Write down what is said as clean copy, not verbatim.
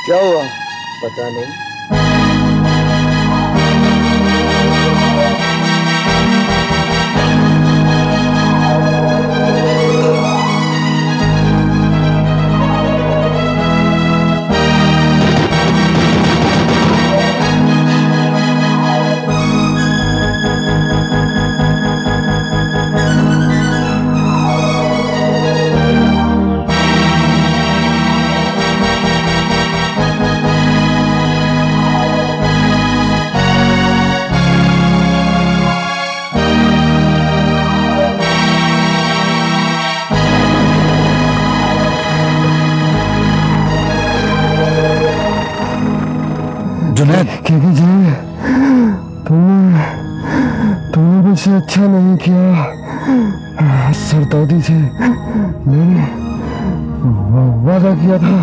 क्या हुआ? पता नहीं। जुनैद, क्या जी, तुमने तुमने मुझसे अच्छा नहीं किया। सरदादी से मैंने वादा किया था